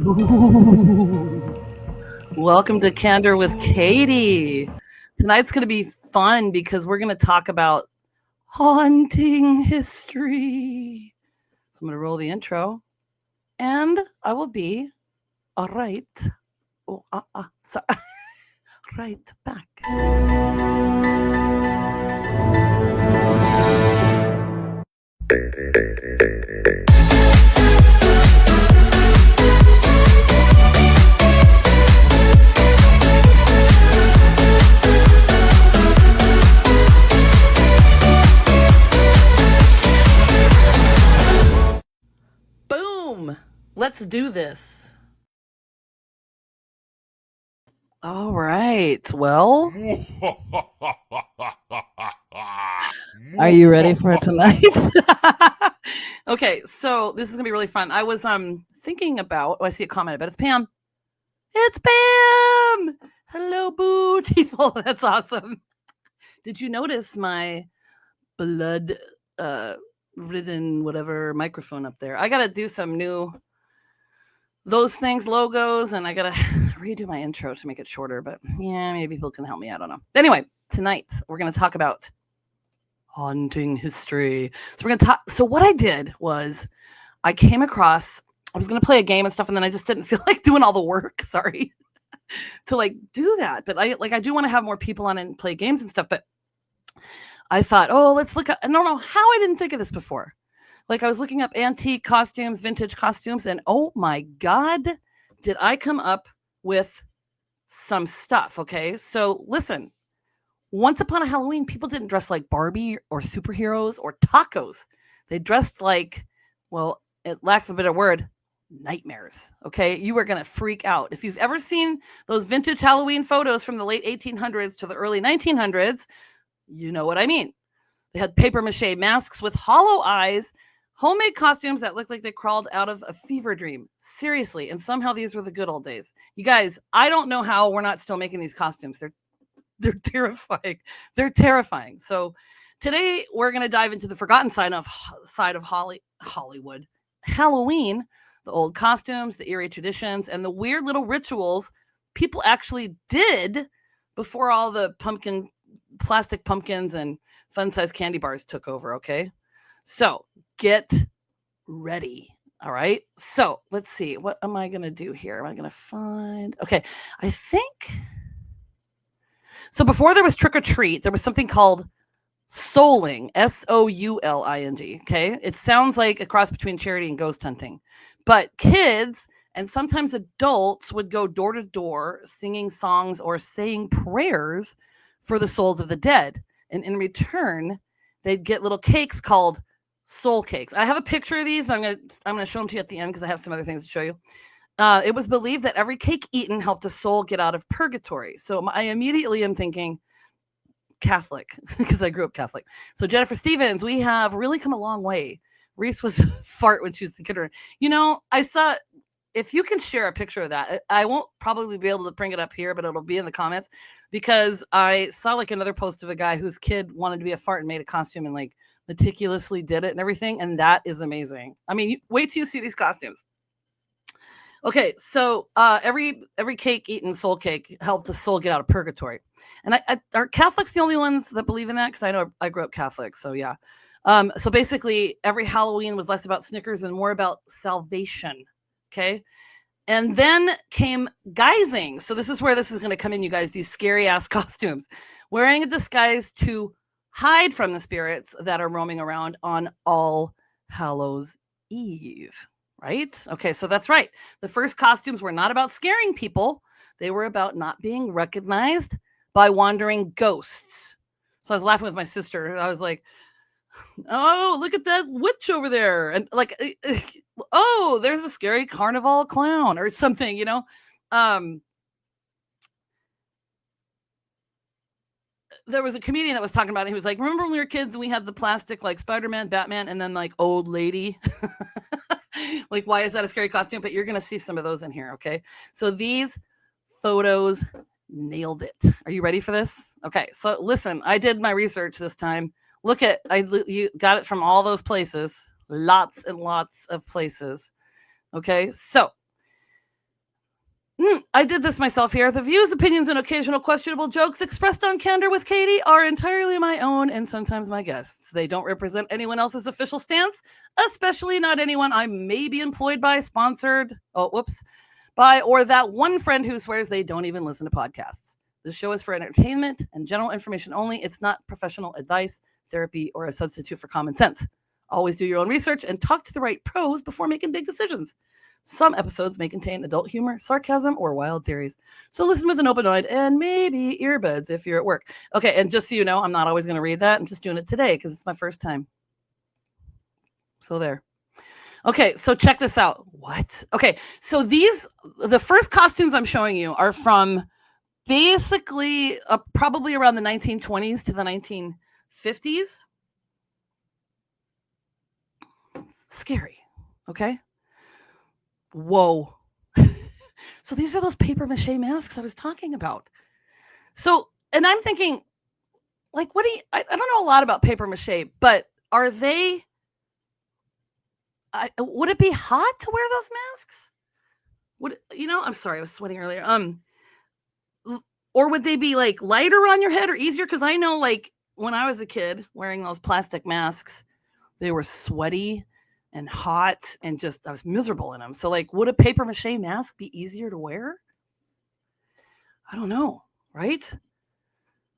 Ooh. Welcome to Candor with Katie. Tonight's going to be fun because we're going to talk about haunting history. So I'm going to roll the intro and I will be right back. Boom! Let's do this. All right. Well, are you ready for tonight? Okay, so this is gonna be really fun. I was thinking about. Oh, I see a comment. I bet it's Pam. It's Pam. Hello, beautiful. That's awesome. Did you notice my blood ridden whatever microphone up there? I gotta do some new those things, logos, and I gotta redo my intro to make it shorter, but yeah, maybe people can help me. I don't know. Anyway, tonight we're gonna talk about haunting history. So we're gonna talk. So what I did was I came across. I was gonna play a game and stuff, and then I just didn't feel like doing all the work. Sorry to like do that, but I do want to have more people on and play games and stuff. But I thought, oh, let's look at. I don't know how I didn't think of this before. Like I was looking up antique costumes, vintage costumes, and oh my God, did I come up with some stuff. Okay. So listen, once upon a Halloween, people didn't dress like Barbie or superheroes or tacos. They dressed like, well, it lack of a better word, nightmares. Okay. You were going to freak out. If you've ever seen those vintage Halloween photos from the late 1800s to the early 1900s, you know what I mean. They had paper mache masks with hollow eyes, homemade costumes that looked like they crawled out of a fever dream. Seriously. And somehow these were the good old days. You guys, I don't know how we're not still making these costumes. They're terrifying. They're terrifying. So today we're going to dive into the forgotten side of Hollywood, Halloween, the old costumes, the eerie traditions, and the weird little rituals people actually did before all the plastic pumpkins and fun-sized candy bars took over. Okay. So get ready. All right. So let's see. What am I going to do here? Am I going to find? Okay. I think. So before there was trick or treat, there was something called souling, Souling. Okay. It sounds like a cross between charity and ghost hunting. But kids and sometimes adults would go door to door singing songs or saying prayers for the souls of the dead. And in return, they'd get little cakes called soul cakes. I have a picture of these, but I'm gonna show them to you at the end because I have some other things to show you. It was believed that every cake eaten helped a soul get out of purgatory. So I immediately am thinking Catholic because I grew up Catholic. So Jennifer Stevens, we have really come a long way. Reese was fart when she was a kid. You know, I saw. If you can share a picture of that, I won't probably be able to bring it up here, but it'll be in the comments because I saw like another post of a guy whose kid wanted to be a fart and made a costume and like meticulously did it and everything. And that is amazing. I mean, wait till you see these costumes. Okay, so every cake eaten, soul cake, helped the soul get out of purgatory. And are Catholics the only ones that believe in that? Because I know I grew up Catholic, so yeah. So basically, every Halloween was less about Snickers and more about salvation. Okay. And then came guising. So this is where this is going to come in, you guys, these scary ass costumes, wearing a disguise to hide from the spirits that are roaming around on All Hallows Eve. Right? Okay. So that's right. The first costumes were not about scaring people. They were about not being recognized by wandering ghosts. So I was laughing with my sister. I was like, oh, look at that witch over there. And like, oh, there's a scary carnival clown or something, you know? There was a comedian that was talking about it. He was like, remember when we were kids and we had the plastic like Spider-Man, Batman, and then like old lady? Like, why is that a scary costume? But you're going to see some of those in here. Okay. So these photos nailed it. Are you ready for this? Okay. So listen, I did my research this time. Look at, you got it from all those places, lots and lots of places. Okay. So I did this myself here. The views, opinions, and occasional questionable jokes expressed on Candor with Katy are entirely my own and sometimes my guests. They don't represent anyone else's official stance, especially not anyone I may be employed by, sponsored, by, or that one friend who swears they don't even listen to podcasts. This show is for entertainment and general information only. It's not professional advice, therapy, or a substitute for common sense. Always do your own research and talk to the right pros before making big decisions. Some episodes may contain adult humor, sarcasm, or wild theories. So listen with an open mind and maybe earbuds if you're at work. Okay, and just so you know, I'm not always going to read that. I'm just doing it today because it's my first time. So there. Okay, so check this out. What? Okay, so the first costumes I'm showing you are from basically probably around the 1920s to the 1950s. Scary. Okay. Whoa. So these are those paper mache masks I was talking about. So, and I'm thinking, like, I don't know a lot about paper mache, but are they, would it be hot to wear those masks? I'm sorry, I was sweating earlier. Or would they be like lighter on your head or easier? Because I know, like, when I was a kid wearing those plastic masks, they were sweaty and hot and just, I was miserable in them. So, like, would a paper mache mask be easier to wear? I don't know, right?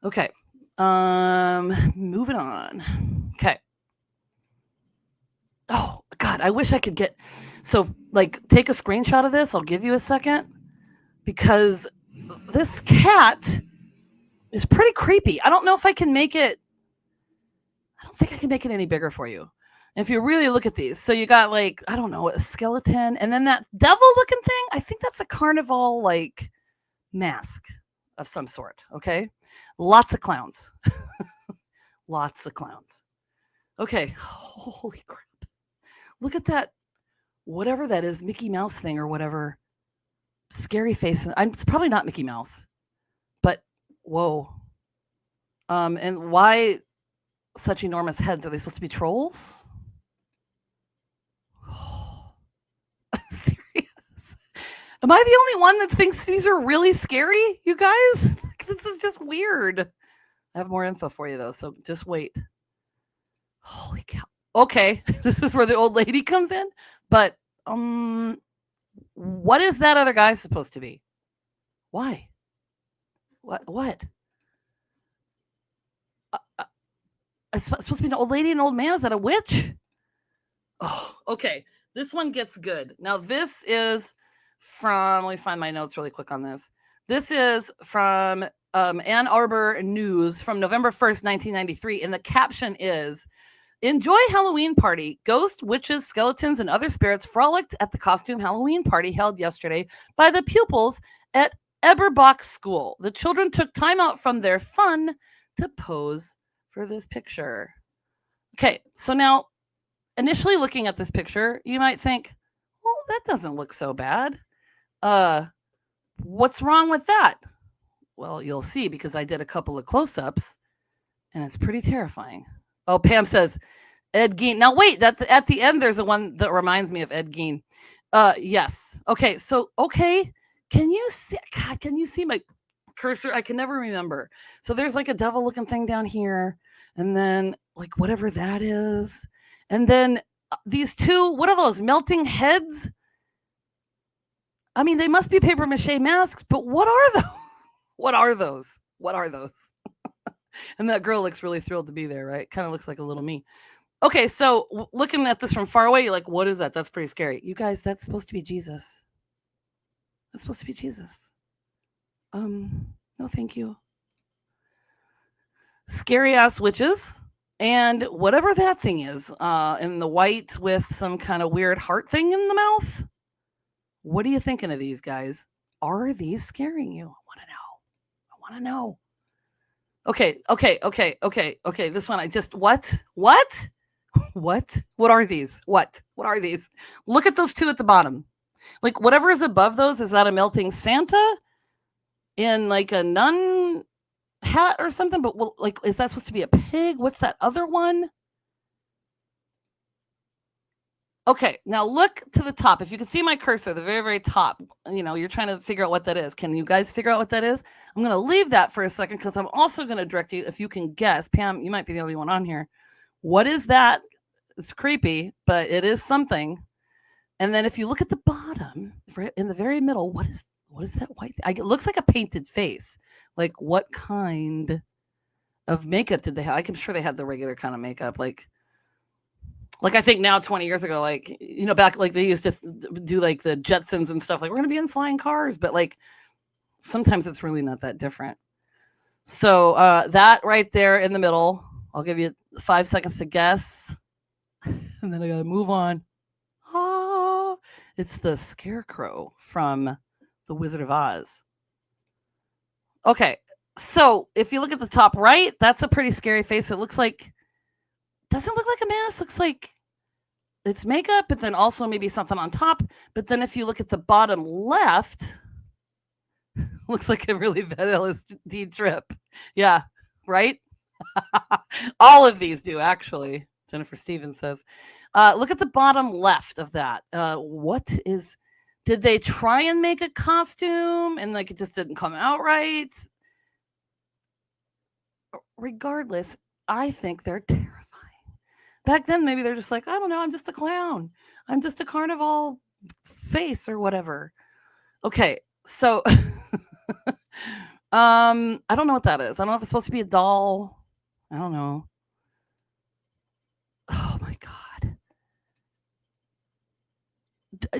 Okay. Moving on. Okay. Oh, God, I wish I could take a screenshot of this. I'll give you a second because this cat is pretty creepy. I don't know if I can make it. I don't think I can make it any bigger for you. If you really look at these, so you got, like, I don't know, a skeleton, and then that devil-looking thing, I think that's a carnival, like, mask of some sort, okay? Lots of clowns. Lots of clowns. Okay, holy crap. Look at that, whatever that is, Mickey Mouse thing or whatever, scary face. It's probably not Mickey Mouse, but whoa. And why such enormous heads? Are they supposed to be trolls? Serious? Am I the only one that thinks these are really scary, you guys? This is just weird. I have more info for you, though, so just wait. Holy cow. Okay, this is where the old lady comes in, but what is that other guy supposed to be? Why? What? It's supposed to be an old lady and an old man? Is that a witch? Oh, okay. This one gets good. Now, this is from, let me find my notes really quick on this. This is from Ann Arbor News from November 1st, 1993. And the caption is, "Enjoy Halloween party. Ghosts, witches, skeletons, and other spirits frolicked at the costume Halloween party held yesterday by the pupils at Eberbach School. The children took time out from their fun to pose for this picture." Okay, so now, initially looking at this picture, you might think, well, that doesn't look so bad. What's wrong with that? Well, you'll see because I did a couple of close-ups, and it's pretty terrifying. Oh, Pam says, Ed Gein. Now, wait, at the end, there's a one that reminds me of Ed Gein. Yes. Okay, so, okay. Can you see? God, can you see my cursor? I can never remember. So there's like a devil-looking thing down here, and then like whatever that is. And then these two, what are those, melting heads? I mean, they must be paper mache masks, but what are those? What are those? What are those? And that girl looks really thrilled to be there, right? Kind of looks like a little me. Okay, so looking at this from far away, you're like, what is that? That's pretty scary. You guys, that's supposed to be Jesus. That's supposed to be Jesus. No, thank you. Scary ass witches. And whatever that thing is, in the white with some kind of weird heart thing in the mouth. What are you thinking of these guys? Are these scaring you? I want to know. Okay. This one, what? What are these? What are these? Look at those two at the bottom. Like whatever is above those, is that a melting Santa in like a nun hat or something? But like, is that supposed to be a pig? What's that other one? Okay, now look to the top. If you can see my cursor, the very, very top, you're trying to figure out what that is. Can you guys figure out what that is? I'm going to leave that for a second because I'm also going to direct you, if you can guess. Pam, you might be the only one on here. What is that? It's creepy, but it is something. And then if you look at the bottom, in the very middle, what is that white thing? It looks like a painted face. Like, what kind of makeup did they have? I'm sure they had the regular kind of makeup, like I think now 20 years ago, back like they used to do like the Jetsons and stuff, like we're going to be in flying cars, but like sometimes it's really not that different. So that right there in the middle, I'll give you 5 seconds to guess. And then I got to move on. Oh, it's the scarecrow from The Wizard of Oz. Okay. So if you look at the top right, that's a pretty scary face. It looks like, doesn't look like a mask. Looks like it's makeup, but then also maybe something on top. But then if you look at the bottom left, looks like a really bad LSD trip. Yeah, right? All of these do, actually. Jennifer Stevens says. Look at the bottom left of that. Did they try and make a costume and like it just didn't come out right? Regardless, I think they're terrifying. Back then, maybe they're just like, I don't know, I'm just a clown. I'm just a carnival face or whatever. Okay, so I don't know what that is. I don't know if it's supposed to be a doll. I don't know. Oh my God.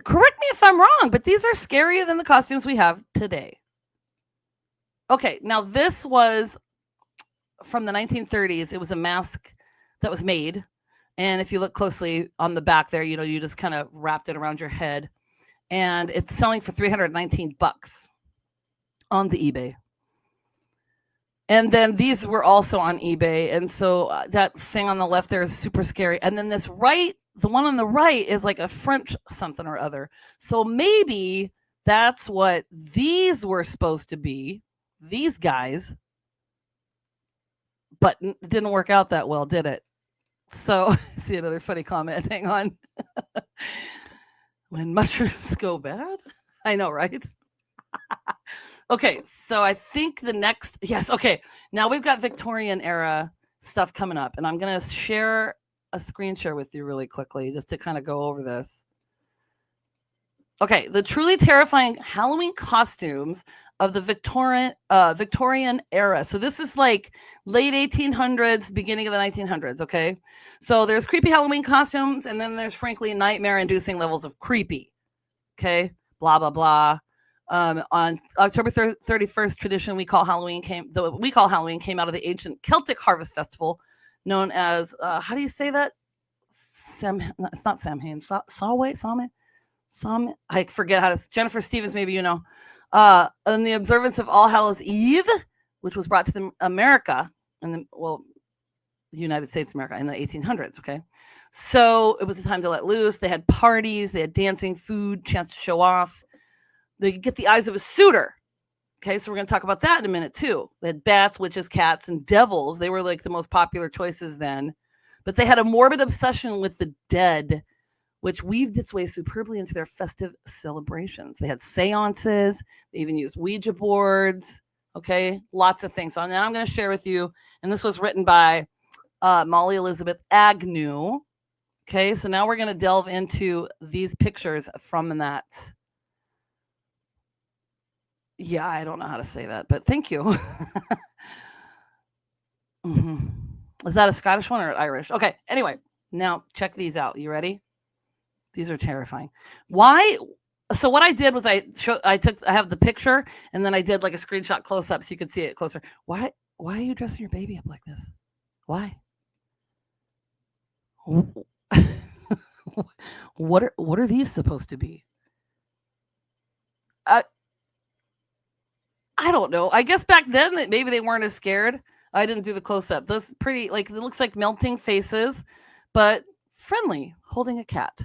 Correct me if I'm wrong, but these are scarier than the costumes we have today. Okay, now this was from the 1930s. It was a mask that was made. And if you look closely on the back there, you just kind of wrapped it around your head. And it's selling for $319 on the eBay. And then these were also on eBay. And so that thing on the left there is super scary. And then the one on the right is like a French something or other. So maybe that's what these were supposed to be, these guys. But it didn't work out that well, did it? So, see another funny comment. Hang on. When mushrooms go bad? I know, right? Okay, so I think the next, yes, okay. Now we've got Victorian era stuff coming up, and I'm going to share a screen share with you really quickly just to kind of go over this. Okay, the truly terrifying Halloween costumes of the Victorian era. So this is like late 1800s, beginning of the 1900s, okay? So there's creepy Halloween costumes, and then there's frankly nightmare-inducing levels of creepy, okay? Blah, blah, blah. On October 31st, tradition we call Halloween came out of the ancient Celtic harvest festival known as, how do you say that? It's not Samhain, Samhain? I forget how to. Jennifer Stevens, maybe you know. And the observance of All Hallows Eve, which was brought to America, the United States of America in the 1800s. Okay, so it was a time to let loose. They had parties, they had dancing, food, chance to show off. They could get the eyes of a suitor. Okay, so we're going to talk about that in a minute too. They had bats, witches, cats, and devils. They were like the most popular choices then, but they had a morbid obsession with the dead, which weaved its way superbly into their festive celebrations. They had seances. They even used Ouija boards. Okay, lots of things. So now I'm going to share with you, and this was written by Molly Elizabeth Agnew. Okay, so now we're going to delve into these pictures from that. Yeah, I don't know how to say that, but thank you. Mm-hmm. Is that a Scottish one or Irish? Okay, anyway, now check these out. You ready? These are terrifying. Why? So what I did was I have the picture and then I did like a screenshot close up so you could see it closer. Why are you dressing your baby up like this? Why? What are these supposed to be? I don't know. I guess back then maybe they weren't as scared. I didn't do the close up. Those pretty, like, it looks like melting faces, but friendly, holding a cat.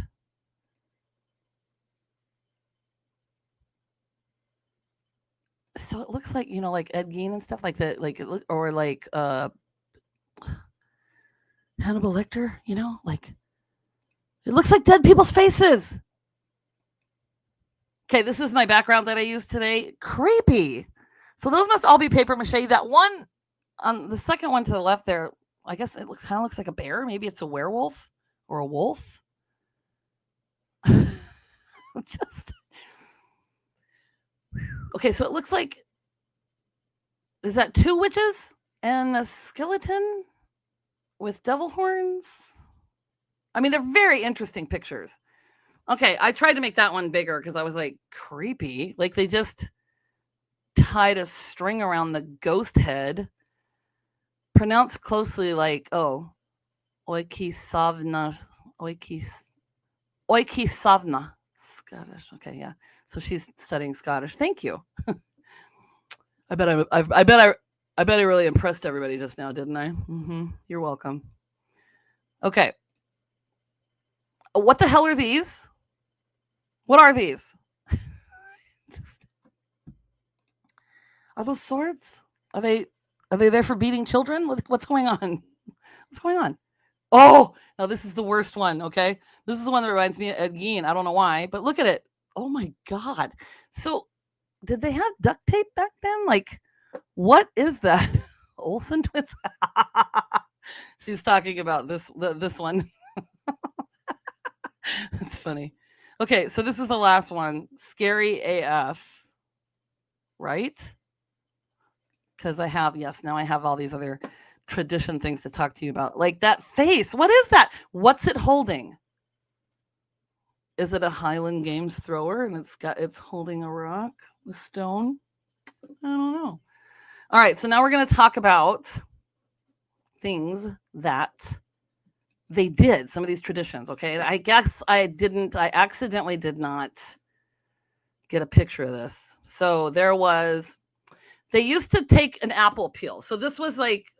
So it looks like, like Ed Gein and stuff like that, like or like Hannibal Lecter, like it looks like dead people's faces. Okay, this is my background that I used today. Creepy. So those must all be paper mache. That one, on the second one to the left there, I guess it kind of looks like a bear. Maybe it's a werewolf or a wolf. Okay, so it looks like, is that 2 witches and a skeleton with devil horns? I mean, they're very interesting pictures. Okay, I tried to make that one bigger because I was like, creepy. Like they just tied a string around the ghost head. Pronounced closely like, Oikisavna. Oikisavna. Scottish. Okay, yeah. So she's studying Scottish. Thank you. I bet I really impressed everybody just now, didn't I? You're welcome. Okay. What the hell are these? What are these? Are those swords? Are they there for beating children? What's going on? What's going on? Oh, now this is the worst one, okay? This is the one that reminds me of Ed Gein. I don't know why, but look at it. Oh my God. So did they have duct tape back then? Like, what is that? Olsen twins? She's talking about this one. That's funny. Okay, so this is the last one. Scary AF. Right? Because now I have all these other tradition things to talk to you about. Like that face. What is that? What's it holding? Is it a Highland Games thrower and it's holding a rock, a stone? I don't know. All right, so now we're going to talk about things that they did, some of these traditions, okay? I guess I accidentally did not get a picture of this. So they used to take an apple peel. So this was like,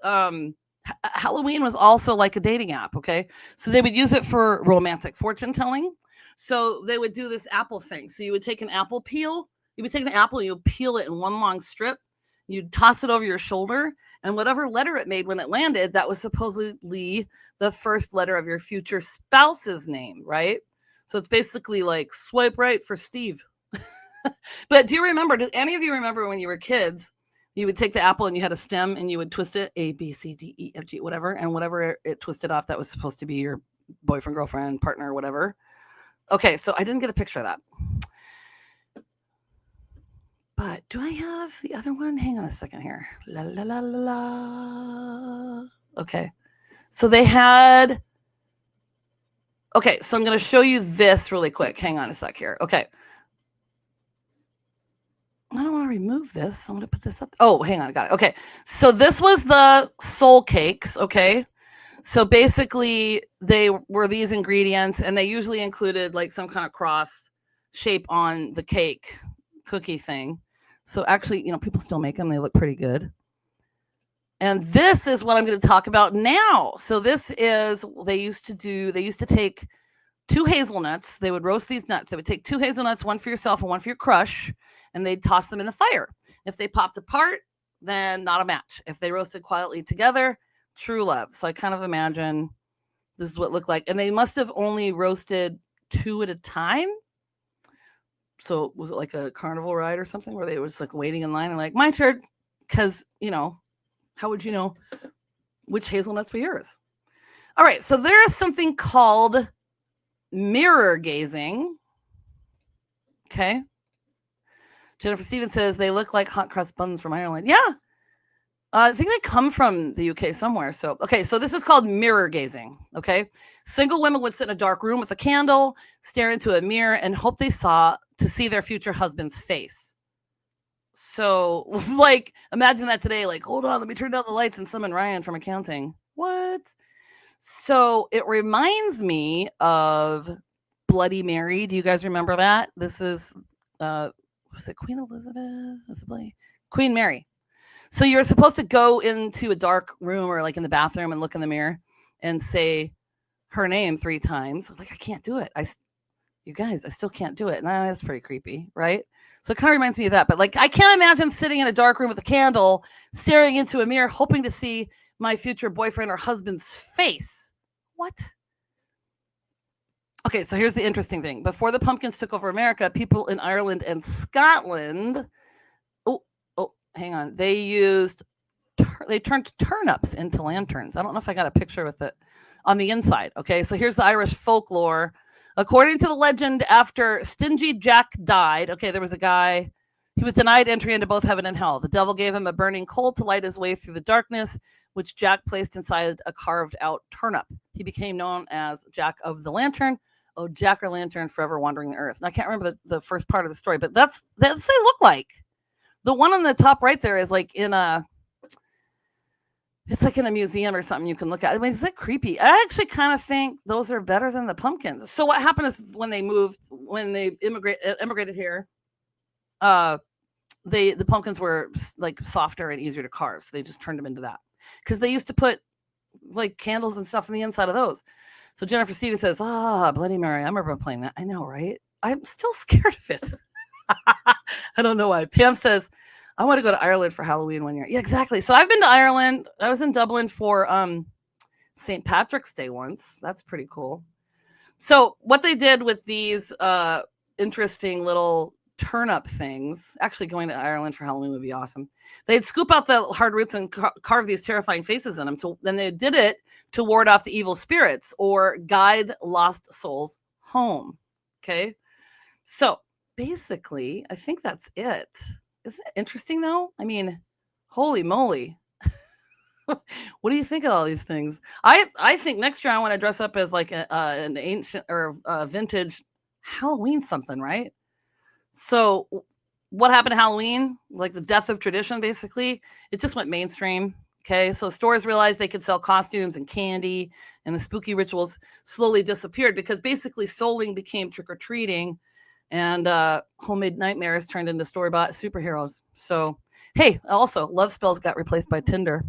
Halloween was also like a dating app, okay? So they would use it for romantic fortune telling. So they would do this apple thing. So you would take an apple peel, you would take the apple, you would peel it in one long strip, you'd toss it over your shoulder, and whatever letter it made when it landed, that was supposedly the first letter of your future spouse's name, right? So it's basically like swipe right for Steve. But do any of you remember when you were kids, you would take the apple and you had a stem and you would twist it, A, B, C, D, E, F, G, whatever. And whatever it twisted off, that was supposed to be your boyfriend, girlfriend, partner, whatever. Okay, so I didn't get a picture of that. But do I have the other one? Hang on a second here. La, la, la, la, la. Okay. So they had... Okay, so I'm going to show you this really quick. Hang on a sec here. Okay. I don't want to remove this. I'm going to put this up. Oh, hang on. I got it. Okay. So this was the soul cakes. Okay. So basically they were these ingredients and they usually included like some kind of cross shape on the cake cookie thing. So actually, people still make them. They look pretty good. And this is what I'm going to talk about now. So this is, they used to take 2 hazelnuts. They would roast these nuts. They would take 2 hazelnuts, one for yourself and one for your crush, and they'd toss them in the fire. If they popped apart, then not a match. If they roasted quietly together, true love. So I kind of imagine this is what it looked like. And they must have only roasted 2 at a time. So was it like a carnival ride or something where they were just like waiting in line and like, my turn? Because, how would you know which hazelnuts were yours? All right. So there is something called mirror gazing. Okay. Jennifer Stevens says they look like hot crust buns from Ireland. Yeah. I think they come from the UK somewhere. So, okay. So this is called mirror gazing. Okay. Single women would sit in a dark room with a candle, stare into a mirror and hope they see their future husband's face. So like, imagine that today, like, hold on, let me turn down the lights and summon Ryan from accounting. What? So it reminds me of Bloody Mary. Do you guys remember that? This is, was it Queen Elizabeth? Was it Queen Mary? So you're supposed to go into a dark room or like in the bathroom and look in the mirror and say her name 3 times. Like, I can't do it. You guys, I still can't do it. And that's pretty creepy, right? So it kind of reminds me of that. But like, I can't imagine sitting in a dark room with a candle, staring into a mirror, hoping to see my future boyfriend or husband's face. What? Okay, so here's the interesting thing. Before the pumpkins took over America, people in Ireland and Scotland, hang on, they turned turnips into lanterns. I don't know if I got a picture with it on the inside. Okay, so here's the Irish folklore. According to the legend, after stingy Jack died, okay, there was a guy, he was denied entry into both heaven and hell. The devil gave him a burning coal to light his way through the darkness, which Jack placed inside a carved out turnip. He became known as Jack of the Lantern. Oh, Jack o' Lantern, forever wandering the earth. And I can't remember the first part of the story, but that's they look like. The one on the top right there is like it's like in a museum or something you can look at. I mean, it's like creepy. I actually kind of think those are better than the pumpkins. So what happened is when they immigrated here, the pumpkins were like softer and easier to carve. So they just turned them into that because they used to put like candles and stuff on the inside of those. So Jennifer Stevens says, Bloody Mary. I remember playing that. I know, right? I'm still scared of it. I don't know why. Pam says, I want to go to Ireland for Halloween one year. Yeah, exactly. So I've been to Ireland. I was in Dublin for St. Patrick's Day once. That's pretty cool. So what they did with these interesting little turnip things, actually going to Ireland for Halloween would be awesome. They'd scoop out the hard roots and carve these terrifying faces in them. Then they did it to ward off the evil spirits or guide lost souls home. Okay. So basically, I think that's it. Isn't it interesting though? I mean, holy moly. What do you think of all these things? I think next year I want to dress up as like an ancient or vintage Halloween something, right? So what happened to Halloween? Like the death of tradition, basically. It just went mainstream. Okay, so stores realized they could sell costumes and candy, and the spooky rituals slowly disappeared because basically souling became trick-or-treating, and homemade nightmares turned into store-bought superheroes. So, hey, also, love spells got replaced by Tinder.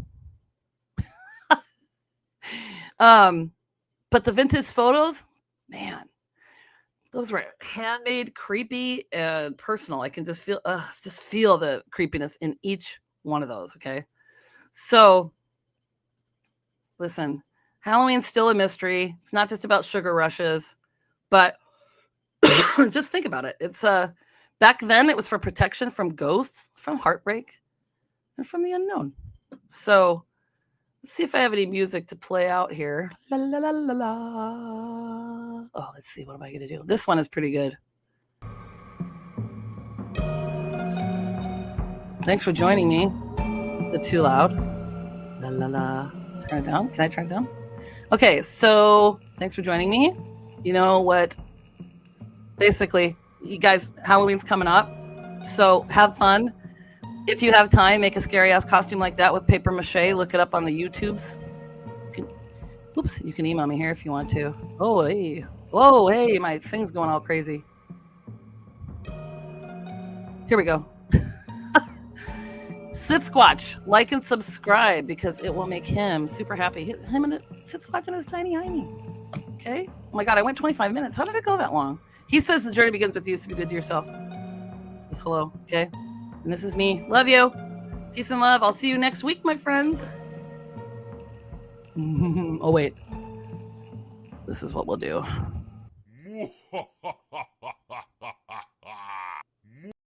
But the vintage photos, man, those were handmade, creepy, and personal. I can just feel the creepiness in each one of those. Okay. So listen, Halloween's still a mystery. It's not just about sugar rushes, but just think about it. It's back then it was for protection from ghosts, from heartbreak, and from the unknown. So let's see if I have any music to play out here. La, la, la, la, la. Oh, let's see. What am I going to do? This one is pretty good. Thanks for joining me. Is it too loud? La, la, la. Turn it down. Can I turn it down? Okay, so thanks for joining me. You know what? Basically, you guys, Halloween's coming up. So have fun. If you have time, make a scary ass costume like that with paper mache. Look it up on the YouTubes. You can email me here if you want to. Oh, hey. Whoa, hey, my thing's going all crazy. Here we go. Sit Squatch, like and subscribe because it will make him super happy. Hit him in the Sit Squatch in his tiny hiney. Okay. Oh my God, I went 25 minutes. How did it go that long? He says the journey begins with you, so be good to yourself. Says hello. Okay. And this is me. Love you. Peace and love. I'll see you next week, my friends. Oh, wait. This is what we'll do.